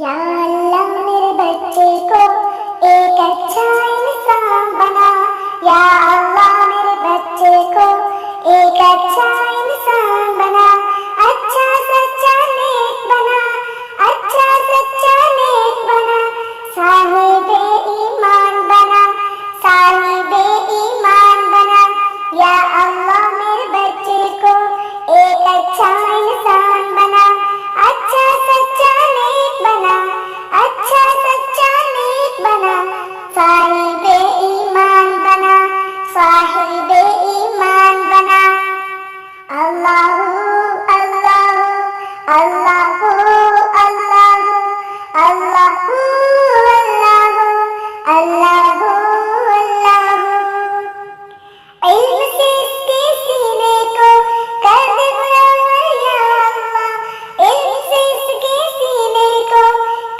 یا اللہ میرے بچے کو ایک اچھا انسان بنا، یا اللہ میرے بچے کو ایک اچھا انسان بنا، اچھا سچا نیک بنا، اچھا سچا نیک بنا، صاحب ایمان بنا، صاحب ایمان بنا، یا اللہ میرے بچے کو ایک اچھا انسان بنا، اچھا سچا نیک بنا، اچھا سچا نیک بنا، صاحب ایمان بنا، صاحب ایمان بنا۔ اللہ اللہ اللہ اللہ اللہ اللہ اللہ اللہ۔ علم سے اس کے سینے کو کر دے منور یا اللہ، علم سے اس کے سینے کو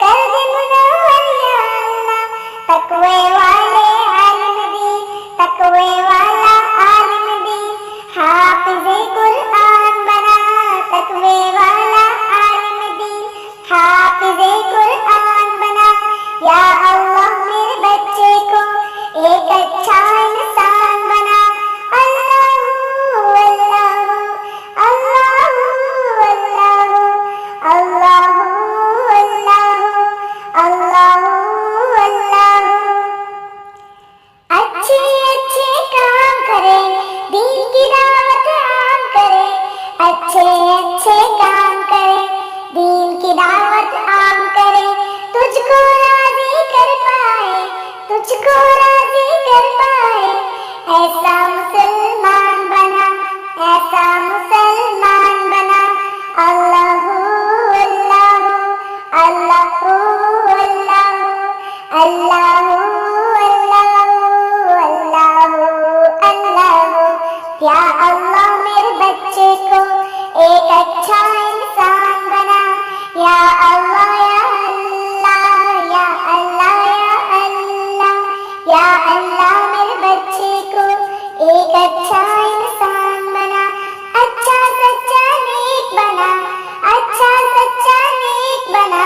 کر دے منور یا اللہ، تقوی والے عالم دین، تقوی والا عالم دین، حافظ قرآن بنا، تقوی والا عالم دین، حافظ قرآن بنا، یا اللہ میرے بچے کو ایک اچھا انسان بنا۔ اللہ اللہ اللہ اللہ اللہ اللہ اللہ۔ اچھے اچھے کام کرے، دین کی دعوت عام کرے، اچھے اچھے کام کرے، دین کی دعوت عام کرے، تجھ کو راضی کر پائے، تجھ کو راضی کر پائے، ایسا مسلمان بنا، ایسا مسلمان بنا۔ اللہ اللہ اللہ اللہ اللہ اللہ اللہ۔ یا اللہ میرے بچے کو ایک اچھا انسان بنا، یا اللہ یا اللہ یا اللہ یا اللہ میرے بچے کو ایک اچھا انسان بنا، اچھا سچا نیک بنا، اچھا سچا نیک بنا،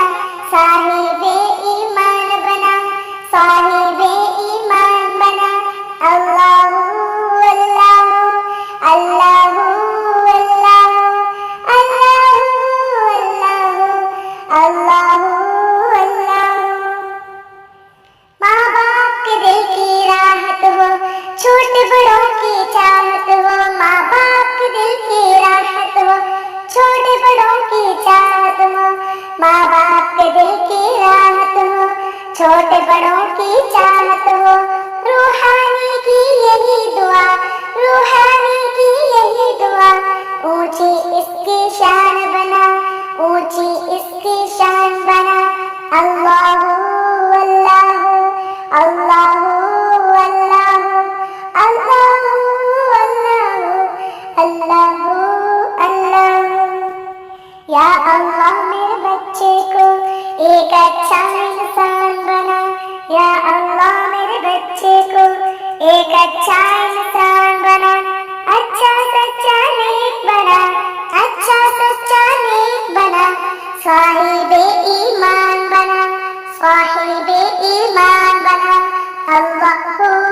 صاحب ایمان بنا، صاحب ایمان بنا۔ اللہ اللہ اللہ اللہ اللہ اللہ اللہ۔ ماں باپ کے دل کی راحت ہو، چھوٹے بڑوں کی چاہت ہو، ماں باپ کے دل کی راحت ہو، چھوٹے بڑوں کی چاہت ہو، ماں باپ کے دل کی راحت ہو، چھوٹے بڑوں کی چاہت ہو، روحانی کی یہی دعا، روحانی کی یہی دعا، اونچی اس کی شان بنا، اونچی اس کی شان بنا۔ اللہ اللہ اللہ اللہ اللہ اللہ اللہ اللہ۔ یا اللہ میرے بچے کو ایک اچھا انسان بنا، یا اللہ میرے بچے کو ایک اچھا انسان بنا، اچھا سچا نیک بنا، اچھا سچا نیک بنا، صاحب ایمان بنا، صاحب ایمان بنا۔ اللہ